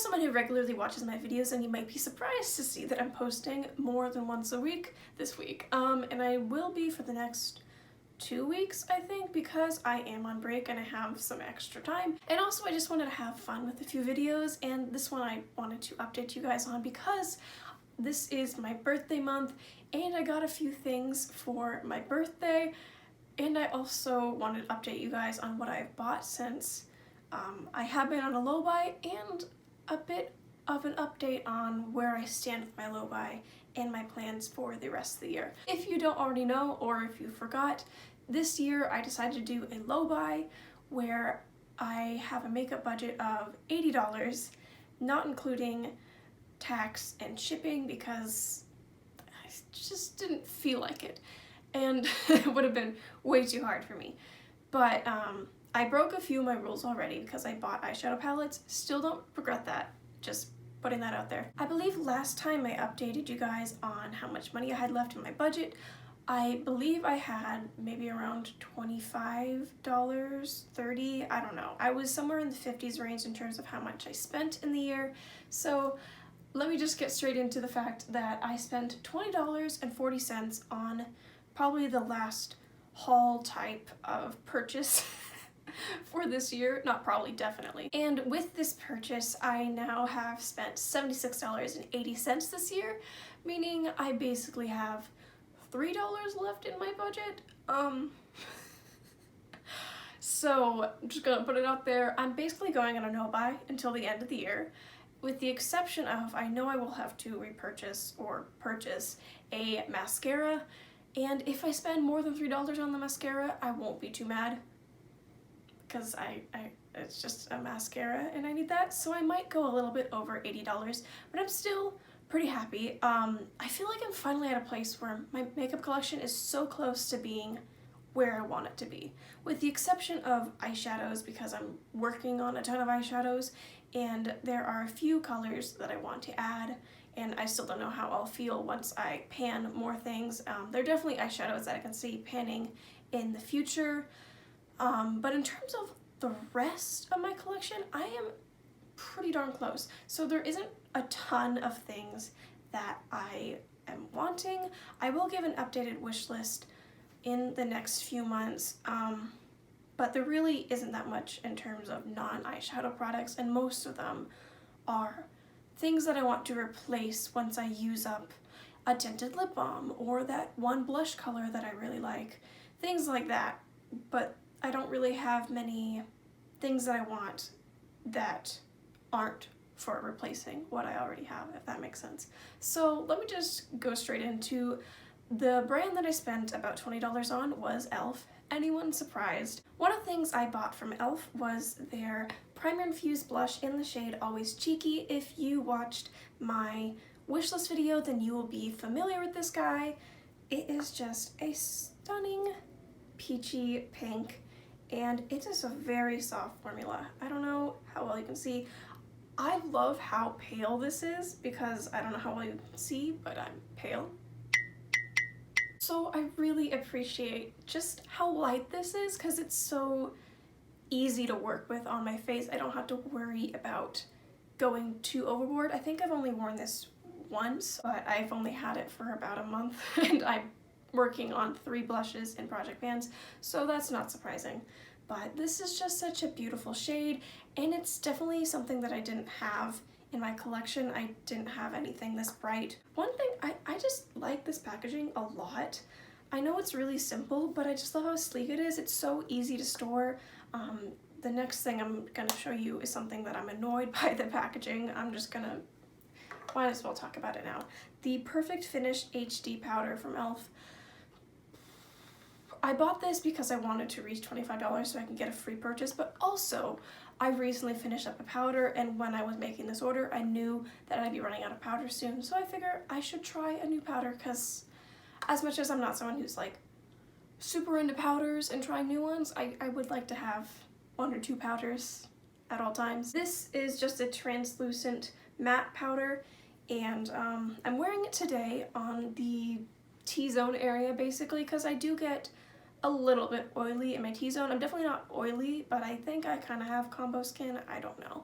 someone who regularly watches my videos, then you might be surprised to see that I'm posting more than once a week this week. And I will be for the next 2 weeks, I think, because I am on break and I have some extra time. And also I just wanted to have fun with a few videos, and this one I wanted to update you guys on because this is my birthday month and I got a few things for my birthday, and I also wanted to update you guys on what I've bought since I have been on a low buy, and a bit of an update on where I stand with my low buy and my plans for the rest of the year. If you don't already know, or if you forgot, this year I decided to do a low buy where I have a makeup budget of $80, not including tax and shipping because I just didn't feel like it, and it would have been way too hard for me. But I broke a few of my rules already because I bought eyeshadow palettes. Still don't regret that, just putting that out there. I believe last time I updated you guys on how much money I had left in my budget. I believe I had maybe around $25, $30, I don't know. I was somewhere in the 50s range in terms of how much I spent in the year. So let me just get straight into the fact that I spent $20.40 on probably the last haul type of purchase for this year. Not probably, definitely. And with this purchase, I now have spent $76.80 this year, meaning I basically have $3 left in my budget. So I'm just gonna put it out there. I'm basically going on a no buy until the end of the year, with the exception of I know I will have to repurchase or purchase a mascara, and if I spend more than $3 on the mascara, I won't be too mad because it's just a mascara and I need that. So I might go a little bit over $80, but I'm still pretty happy. I feel like I'm finally at a place where my makeup collection is so close to being where I want it to be, with the exception of eyeshadows, because I'm working on a ton of eyeshadows and there are a few colors that I want to add, and I still don't know how I'll feel once I pan more things. There are definitely eyeshadows that I can see panning in the future, but in terms of the rest of my collection, I am pretty darn close. So there isn't a ton of things that I am wanting. I will give an updated wish list in the next few months, but there really isn't that much in terms of non-eyeshadow products, and most of them are things that I want to replace once I use up a tinted lip balm or that one blush color that I really like, things like that. But I don't really have many things that I want that aren't for replacing what I already have, if that makes sense. So let me just go straight into the brand that I spent about $20 on was e.l.f. Anyone surprised? One of the things I bought from e.l.f. was their primer infused blush in the shade Always Cheeky. If you watched my wishlist video, then you will be familiar with this guy. It is just a stunning peachy pink, and it is a very soft formula. I don't know how well you can see. I love how pale this is because I don't know how well you can see, but I'm pale. So I really appreciate just how light this is because it's so easy to work with on my face. I don't have to worry about going too overboard. I think I've only worn this once, but I've only had it for about a month and I'm working on 3 blushes in Project Pans, so that's not surprising. But this is just such a beautiful shade, and it's definitely something that I didn't have in my collection. I didn't have anything this bright. One thing, I just like this packaging a lot. I know it's really simple, but I just love how sleek it is. It's so easy to store. The next thing I'm gonna show you is something that I'm annoyed by the packaging. Might as well talk about it now. The Perfect Finish HD powder from e.l.f. I bought this because I wanted to reach $25 so I can get a free purchase, but also I recently finished up a powder, and when I was making this order, I knew that I'd be running out of powder soon, so I figure I should try a new powder because as much as I'm not someone who's like super into powders and trying new ones, I would like to have 1 or 2 powders at all times. This is just a translucent matte powder, and I'm wearing it today on the T-zone area basically because I do get a little bit oily in my T-zone. I'm definitely not oily, but I think I kind of have combo skin. I don't know.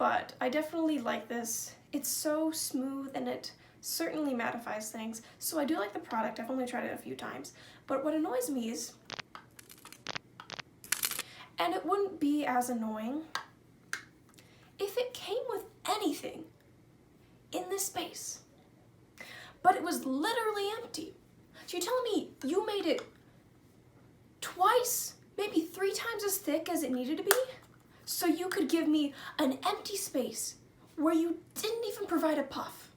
but I definitely like this. It's so smooth and it certainly mattifies things. So I do like the product. I've only tried it a few times. But what annoys me is, and it wouldn't be as annoying if it came with anything in this space, but it was literally empty. So you're telling me you made it twice, maybe 3 times as thick as it needed to be, so you could give me an empty space where you didn't even provide a puff?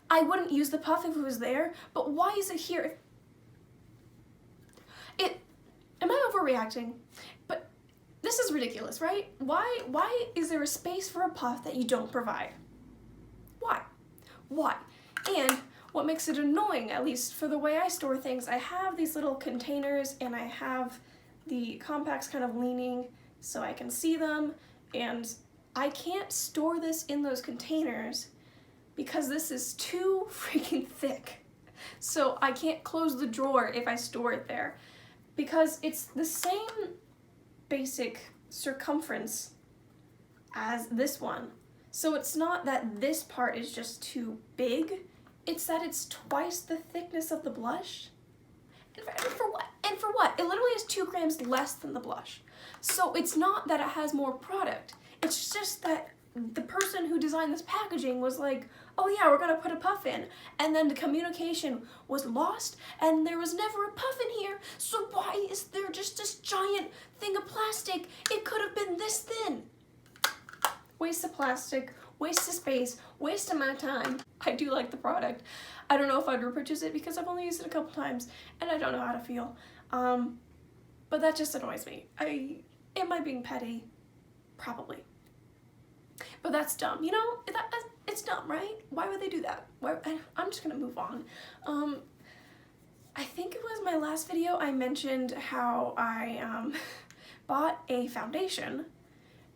I wouldn't use the puff if it was there, but why is it here? Am I overreacting? But this is ridiculous, right? Why is there a space for a puff that you don't provide? Why? And what makes it annoying, at least for the way I store things, I have these little containers and I have the compacts kind of leaning so I can see them, and I can't store this in those containers because this is too freaking thick. So I can't close the drawer if I store it there because it's the same basic circumference as this one. So it's not that this part is just too big, it's that it's twice the thickness of the blush. And for what? And for what? It literally is 2 grams less than the blush. So it's not that it has more product. It's just that the person who designed this packaging was like, oh yeah, we're gonna put a puff in. And then the communication was lost and there was never a puff in here. So why is there just this giant thing of plastic? It could have been this thin. Waste of plastic, waste of space, waste of my time. I do like the product. I don't know if I'd repurchase it because I've only used it a couple times and I don't know how to feel. But that just annoys me. Am I being petty? Probably. But that's dumb. You know, it's dumb, right? Why would they do that? I'm just gonna move on. I think it was my last video I mentioned how I bought a foundation,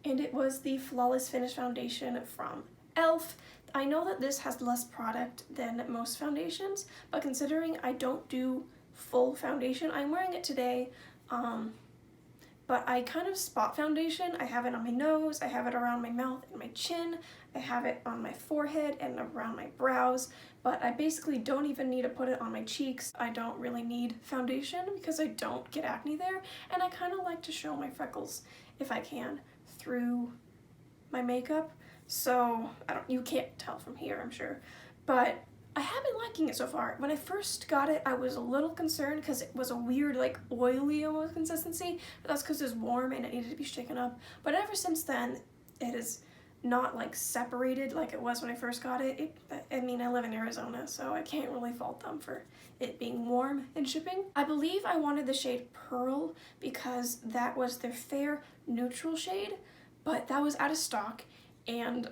and it was the Flawless Finish Foundation from e.l.f. I know that this has less product than most foundations, but considering I don't do full foundation, I'm wearing it today, but I kind of spot foundation. I have it on my nose, I have it around my mouth and my chin, I have it on my forehead and around my brows, but I basically don't even need to put it on my cheeks. I don't really need foundation because I don't get acne there, and I kind of like to show my freckles if I can through my makeup. So you can't tell from here, I'm sure, but I have been liking it so far. When I first got it, I was a little concerned because it was a weird, like, oily almost consistency, but that's because it was warm and it needed to be shaken up. But ever since then, it is not, like, separated like it was when I first got it. I mean, I live in Arizona, so I can't really fault them for it being warm and shipping. I believe I wanted the shade Pearl because that was their fair neutral shade, but that was out of stock, and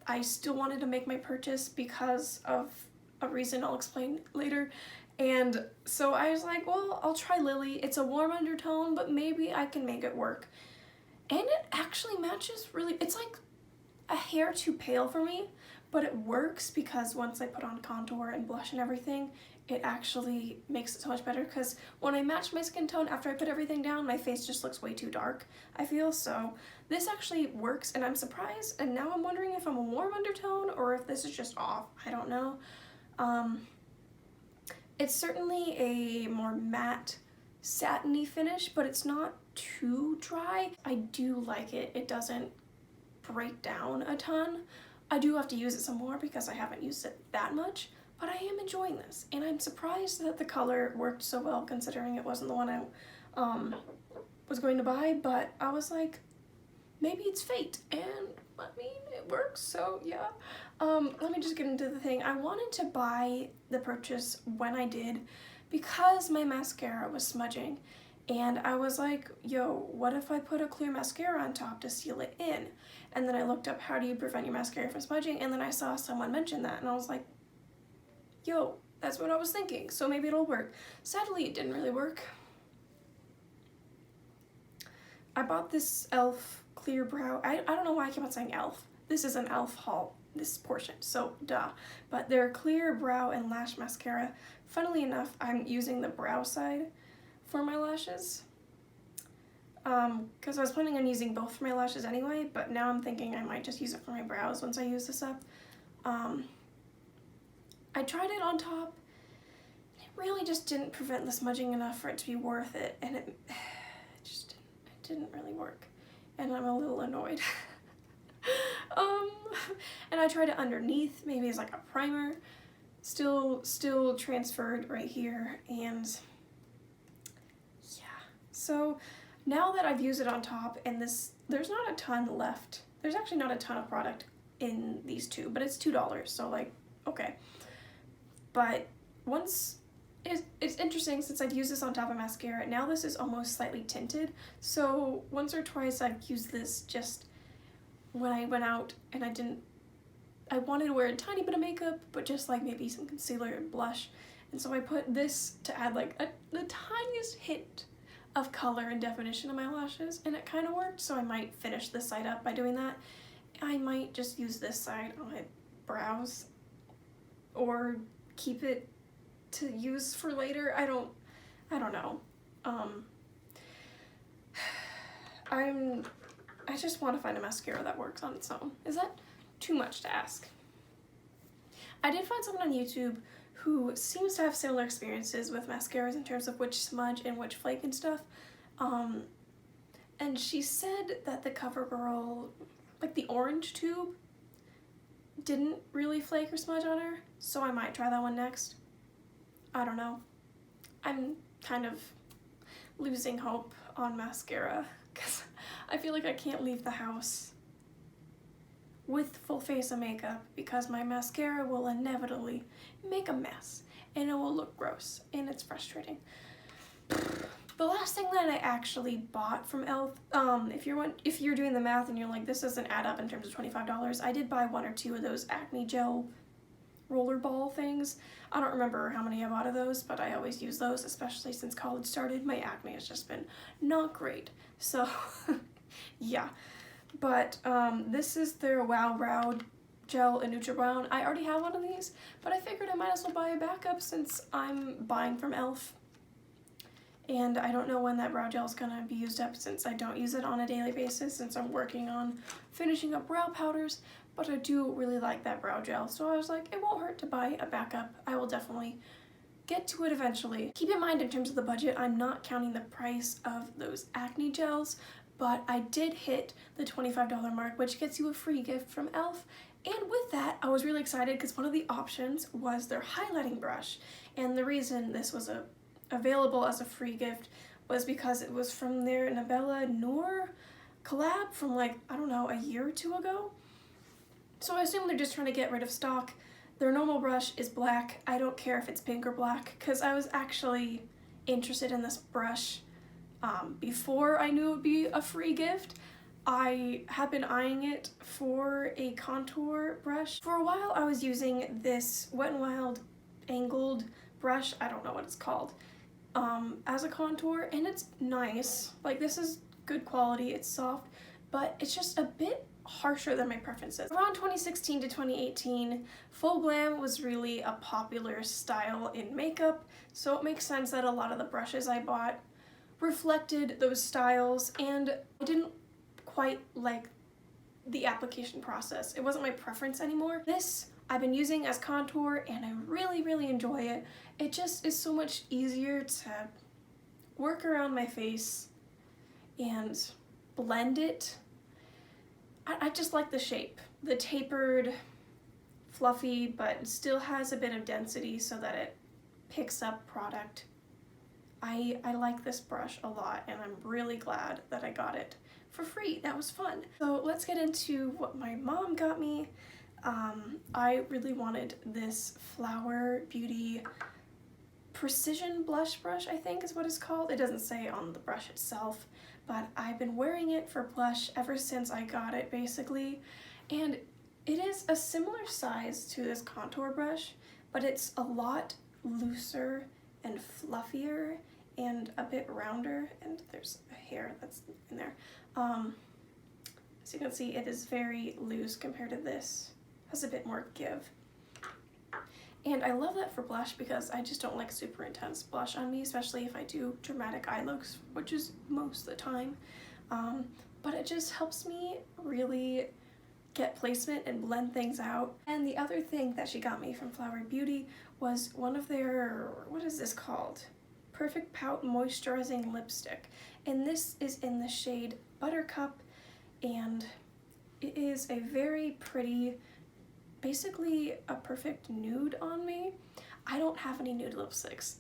I still wanted to make my purchase because of a reason I'll explain later. And so I was like, well, I'll try Lily. It's a warm undertone, but maybe I can make it work. And it actually matches really, it's like a hair too pale for me, but it works because once I put on contour and blush and everything, it actually makes it so much better, because when I match my skin tone after I put everything down, my face just looks way too dark, I feel. So this actually works, and I'm surprised, and now I'm wondering if I'm a warm undertone or if this is just off. I don't know. It's certainly a more matte, satiny finish, but it's not too dry. I do like it. It doesn't break down a ton. I do have to use it some more because I haven't used it that much, but I am enjoying this, and I'm surprised that the color worked so well considering it wasn't the one I was going to buy, but I was like, maybe it's fate, and I mean, it works, so yeah. Let me just get into the thing. I wanted to buy the purchase when I did because my mascara was smudging, and I was like, yo, what if I put a clear mascara on top to seal it in? And then I looked up, how do you prevent your mascara from smudging? And then I saw someone mention that, and I was like, yo, that's what I was thinking, so maybe it'll work. Sadly, it didn't really work. I bought this e.l.f. clear brow. I don't know why I keep on saying e.l.f. This is an e.l.f. haul, this portion, so duh. But they're clear brow and lash mascara. Funnily enough, I'm using the brow side for my lashes. because I was planning on using both for my lashes anyway, but now I'm thinking I might just use it for my brows once I use this up. I tried it on top. It really just didn't prevent the smudging enough for it to be worth it, and it didn't really work, and I'm a little annoyed. And I tried it underneath, maybe as like a primer, still transferred right here, and yeah. So now that I've used it on top, and there's not a ton left. There's actually not a ton of product in these two, but it's $2, so like, okay. But once, it's interesting since I've used this on top of mascara, now this is almost slightly tinted, so once or twice I've used this just when I went out and I wanted to wear a tiny bit of makeup, but just like maybe some concealer and blush, and so I put this to add like the tiniest hint of color and definition to my lashes, and it kind of worked, so I might finish this side up by doing that. I might just use this side on my brows, or keep it to use for later. I don't know. I just want to find a mascara that works on its own. Is that too much to ask? I did find someone on YouTube who seems to have similar experiences with mascaras in terms of which smudge and which flake and stuff. And she said that the CoverGirl, like the orange tube, didn't really flake or smudge on her, so I might try that one next. I don't know. I'm kind of losing hope on mascara because I feel like I can't leave the house with full face of makeup because my mascara will inevitably make a mess and it will look gross, and it's frustrating. The last thing that I actually bought from e.l.f., if you're doing the math and you're like, this doesn't add up in terms of $25, I did buy 1 or 2 of those acne gel rollerball things. I don't remember how many I bought of those, but I always use those, especially since college started. My acne has just been not great, so yeah. But this is their Wow Brow Gel in Neutral Brown. I already have one of these, but I figured I might as well buy a backup since I'm buying from e.l.f. And I don't know when that brow gel is gonna be used up since I don't use it on a daily basis since I'm working on finishing up brow powders, but I do really like that brow gel, so I was like, it won't hurt to buy a backup. I will definitely get to it eventually. Keep in mind, in terms of the budget, I'm not counting the price of those acne gels, but I did hit the $25 mark, which gets you a free gift from e.l.f. And with that, I was really excited because one of the options was their highlighting brush, and the reason this was available as a free gift was because it was from their Nabella Noor collab from like, I don't know, a year or 2 ago. So I assume they're just trying to get rid of stock. Their normal brush is black. I don't care if it's pink or black because I was actually interested in this brush before I knew it would be a free gift. I have been eyeing it for a contour brush. For a while I was using this Wet n Wild angled brush, I don't know what it's called, as a contour, and it's nice. Like, this is good quality, it's soft, but it's just a bit harsher than my preferences. Around 2016 to 2018, full glam was really a popular style in makeup, so it makes sense that a lot of the brushes I bought reflected those styles, and I didn't quite like the application process. It wasn't my preference anymore. This I've been using as contour and I really enjoy it. It just is so much easier to work around my face and blend it. I just like the shape. The tapered, fluffy, but still has a bit of density so that it picks up product. I like this brush a lot, and I'm really glad that I got it for free. That was fun. So let's get into what my mom got me. I really wanted this Flower Beauty Precision Blush Brush, I think is what it's called. It doesn't say on the brush itself, but I've been wearing it for blush ever since I got it, basically. And it is a similar size to this contour brush, but it's a lot looser and fluffier and a bit rounder, and there's a hair that's in there. As you can see, it is very loose compared to this. Has a bit more give. And I love that for blush because I just don't like super intense blush on me, especially if I do dramatic eye looks, which is most of the time. But it just helps me really get placement and blend things out. And the other thing that she got me from Flower Beauty was one of their, what is this called? Perfect Pout Moisturizing Lipstick. And this is in the shade Buttercup, and it is a very pretty, basically a perfect nude on me. I don't have any nude lipsticks.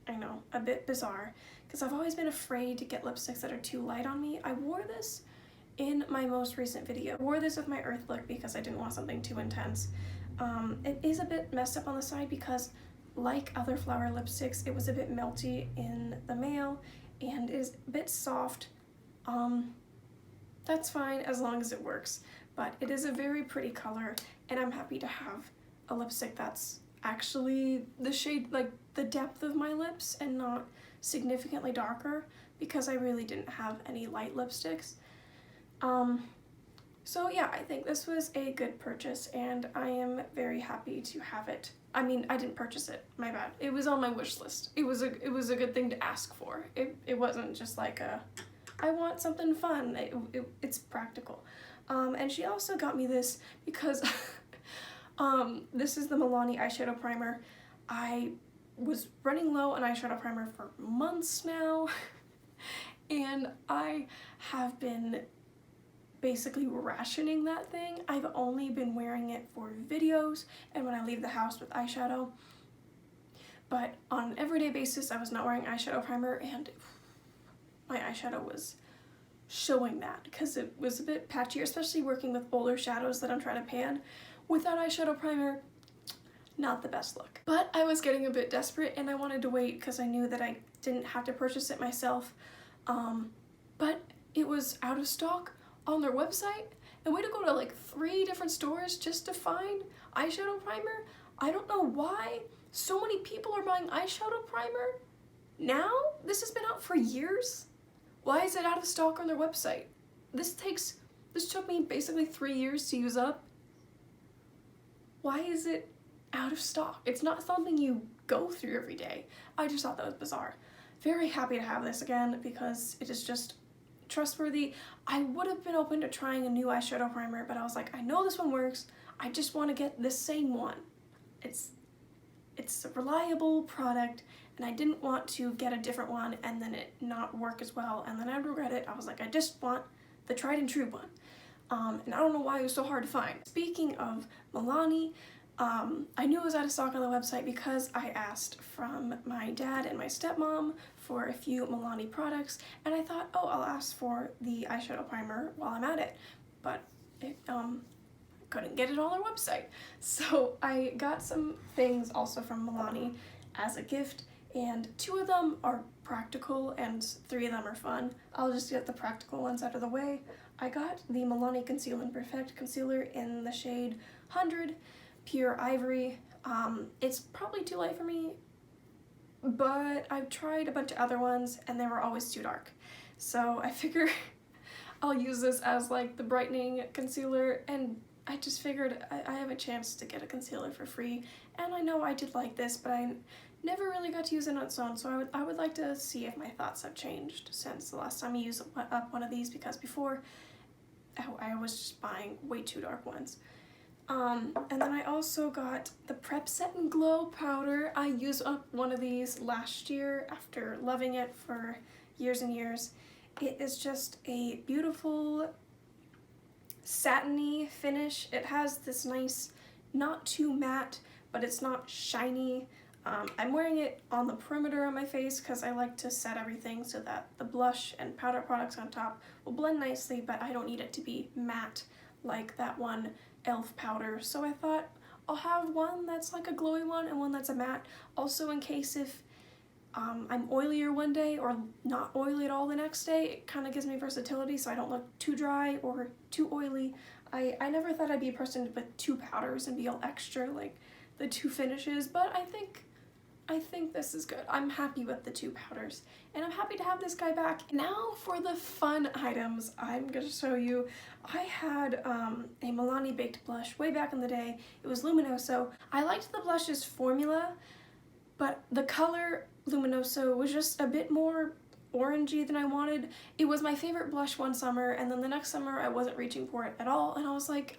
I know, a bit bizarre, because I've always been afraid to get lipsticks that are too light on me. I wore this in my most recent video. I wore this with my Earth look because I didn't want something too intense. It is a bit messed up on the side because, like other Flower lipsticks, it was a bit melty in the mail and is a bit soft. That's fine as long as it works, but it is a very pretty color, and I'm happy to have a lipstick that's actually the shade, like the depth of my lips and not significantly darker, because I really didn't have any light lipsticks. So yeah, I think this was a good purchase, and I am very happy to have it. I mean, I didn't purchase it, my bad. It was on my wish list. It was a good thing to ask for. It wasn't just like a, I want something fun. It's practical. And she also got me this because this is the Milani eyeshadow primer. I was running low on eyeshadow primer for months now, and I have been basically rationing that thing. I've only been wearing it for videos and when I leave the house with eyeshadow, but on an everyday basis I was not wearing eyeshadow primer, and my eyeshadow was showing that because it was a bit patchy, especially working with older shadows that I'm trying to pan. Without eyeshadow primer, not the best look. But I was getting a bit desperate and I wanted to wait because I knew that I didn't have to purchase it myself. But it was out of stock on their website, and we had to go to like 3 different stores just to find eyeshadow primer. I don't know why so many people are buying eyeshadow primer now. This has been out for years. Why is it out of stock on their website? This took me basically 3 years to use up. Why is it out of stock? It's not something you go through every day. I just thought that was bizarre. Very happy to have this again because it is just trustworthy. I would have been open to trying a new eyeshadow primer, but I was like, I know this one works. I just want to get the same one. It's a reliable product, and I didn't want to get a different one and then it not work as well, and then I'd regret it. I was like, I just want the tried and true one. And I don't know why it was so hard to find. Speaking of Milani, I knew it was out of stock on the website because I asked from my dad and my stepmom for a few Milani products, and I thought, oh, I'll ask for the eyeshadow primer while I'm at it, but it couldn't get it on their website. So I got some things also from Milani as a gift, and 2 of them are practical and 3 of them are fun. I'll just get the practical ones out of the way. I got the Milani Conceal and Perfect Concealer in the shade 100 Pure Ivory. It's probably too light for me, but I've tried a bunch of other ones and they were always too dark. So I figure I'll use this as like the brightening concealer, and I just figured I have a chance to get a concealer for free, and I know I did like this, but I never really got to use it on its own, so I would like to see if my thoughts have changed since the last time I used up one of these, because before I was just buying way too dark ones. And then I also got the Prep Set and Glow powder. I used up one of these last year after loving it for years and years. It is just a beautiful satiny finish. It has this nice, not too matte, but it's not shiny. I'm wearing it on the perimeter of my face because I like to set everything so that the blush and powder products on top will blend nicely, but I don't need it to be matte like that one e.l.f. powder. So I thought I'll have one that's like a glowy one and one that's a matte, also in case if I'm oilier one day or not oily at all the next day. It kind of gives me versatility so I don't look too dry or too oily. I never thought I'd be a person to put 2 powders and be all extra like the 2 finishes, but I think I think this is good. I'm happy with the 2 powders, and I'm happy to have this guy back. Now for the fun items, I'm gonna show you. I had a Milani Baked blush way back in the day. It was Luminoso. I liked the blush's formula, but the color Luminoso was just a bit more orangey than I wanted. It was my favorite blush one summer, and then the next summer I wasn't reaching for it at all, and I was like,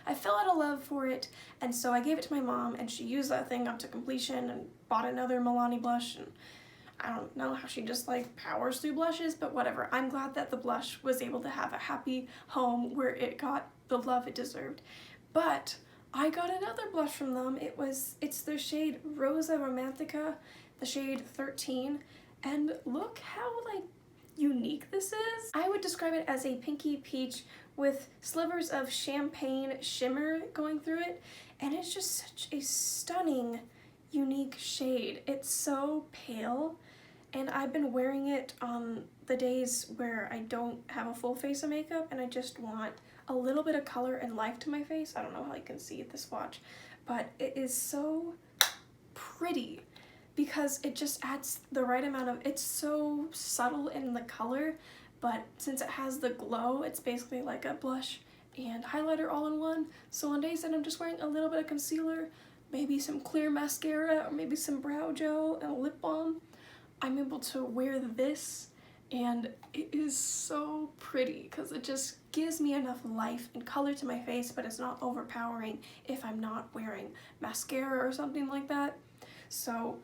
I fell out of love for it, and so I gave it to my mom, and she used that thing up to completion and bought another Milani blush, and I don't know how she just like powers through blushes, but whatever. I'm glad that the blush was able to have a happy home where it got the love it deserved. But I got another blush from them. It's their shade Rosa Romantica, the shade 13, and look how like unique this is. I would describe it as a pinky peach with slivers of champagne shimmer going through it, and it's just such a stunning, unique shade. It's so pale, and I've been wearing it on the days where I don't have a full face of makeup and I just want a little bit of color and life to my face. I don't know how you can see this swatch, but it is so pretty because it just adds the right amount of, it's so subtle in the color, but since it has the glow, it's basically like a blush and highlighter all in one. So on days that I'm just wearing a little bit of concealer, maybe some clear mascara, or maybe some brow gel and a lip balm, I'm able to wear this, and it is so pretty because it just gives me enough life and color to my face, but it's not overpowering if I'm not wearing mascara or something like that. So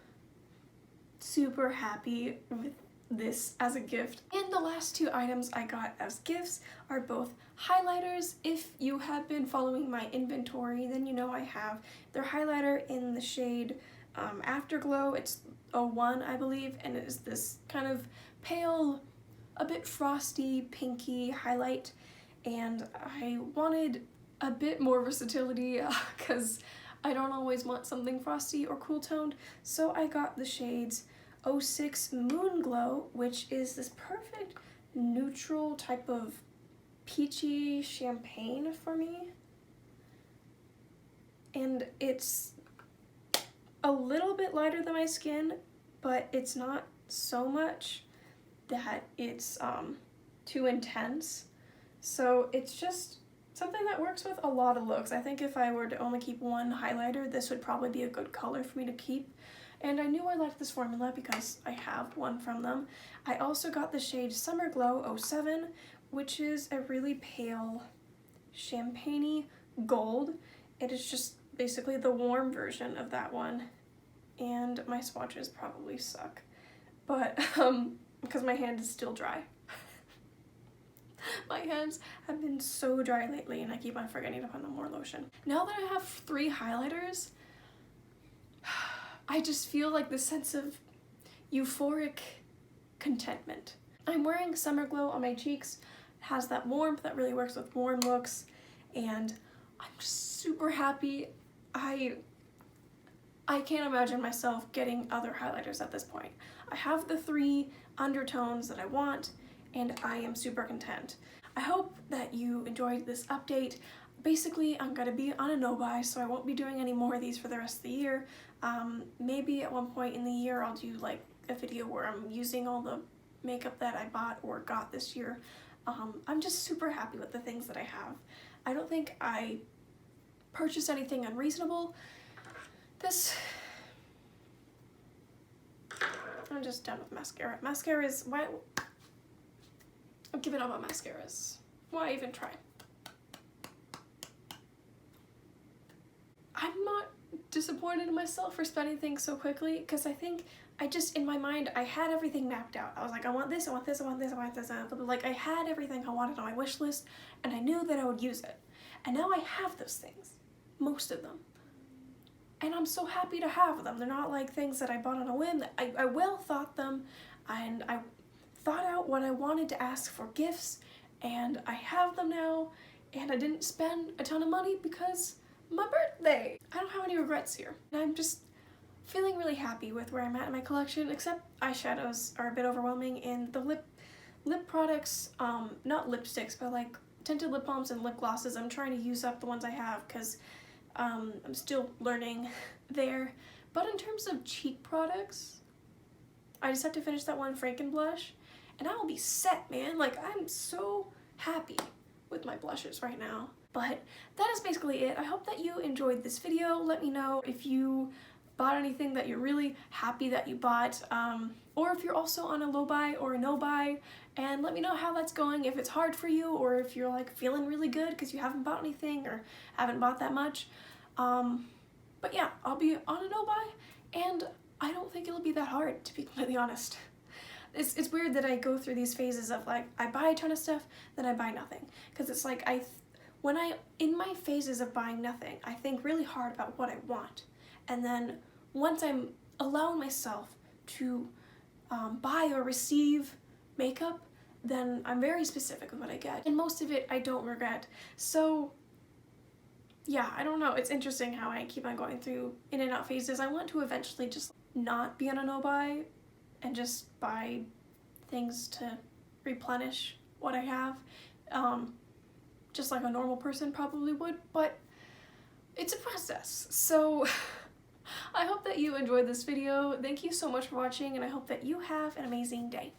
super happy with this as a gift. And the last 2 items I got as gifts are both highlighters. If you have been following my inventory, then you know I have their highlighter in the shade Afterglow. It's 01, I believe, and it is this kind of pale, a bit frosty, pinky highlight, and I wanted a bit more versatility because I don't always want something frosty or cool toned, so I got the shades 06 Moon Glow, which is this perfect neutral type of peachy champagne for me, and it's a little bit lighter than my skin, but it's not so much that it's too intense. So it's just something that works with a lot of looks. I think if I were to only keep one highlighter, this would probably be a good color for me to keep. And I knew I liked this formula because I have one from them. I also got the shade Summer Glow 07, which is a really pale champagne-y gold. It is just basically the warm version of that one. And my swatches probably suck, but because my hand is still dry. My hands have been so dry lately, and I keep on forgetting to put on more lotion. Now that I have 3 highlighters, I just feel like this sense of euphoric contentment. I'm wearing Summer Glow on my cheeks. It has that warmth that really works with warm looks, and I'm just super happy. I can't imagine myself getting other highlighters at this point. I have the 3 undertones that I want, and I am super content. I hope that you enjoyed this update. Basically, I'm gonna be on a no-buy, so I won't be doing any more of these for the rest of the year. Maybe at one point in the year I'll do like a video where I'm using all the makeup that I bought or got this year. I'm just super happy with the things that I have. I don't think I purchased anything unreasonable. I'm just done with mascara. Mascaras, why? I've given up on mascaras. Why even try? I'm not disappointed in myself for spending things so quickly, because I think I just, in my mind, I had everything mapped out. I was like, I want this, I want this, I want this, I want this, but like I had everything I wanted on my wish list, and I knew that I would use it. And now I have those things, most of them. And I'm so happy to have them. They're not like things that I bought on a whim. I well thought them, and I thought out what I wanted to ask for gifts, and I have them now, and I didn't spend a ton of money because my birthday. I don't have any regrets here. And I'm just feeling really happy with where I'm at in my collection, except eyeshadows are a bit overwhelming, and the lip products, not lipsticks, but like tinted lip balms and lip glosses, I'm trying to use up the ones I have because I'm still learning there. But in terms of cheek products, I just have to finish that one Franken blush, and I will be set, man. Like, I'm so happy with my blushes right now. But that is basically it. I hope that you enjoyed this video. Let me know if you bought anything that you're really happy that you bought, or if you're also on a low buy or a no buy, and let me know how that's going, if it's hard for you, or if you're like feeling really good because you haven't bought anything or haven't bought that much. But yeah, I'll be on a no buy, and I don't think it'll be that hard, to be completely honest. It's weird that I go through these phases of like, I buy a ton of stuff, then I buy nothing. Because it's like, in my phases of buying nothing, I think really hard about what I want. And then once I'm allowing myself to buy or receive makeup, then I'm very specific with what I get. And most of it I don't regret. So yeah, I don't know. It's interesting how I keep on going through in and out phases. I want to eventually just not be on a no buy and just buy things to replenish what I have, just like a normal person probably would, but it's a process. So I hope that you enjoyed this video. Thank you so much for watching, and I hope that you have an amazing day.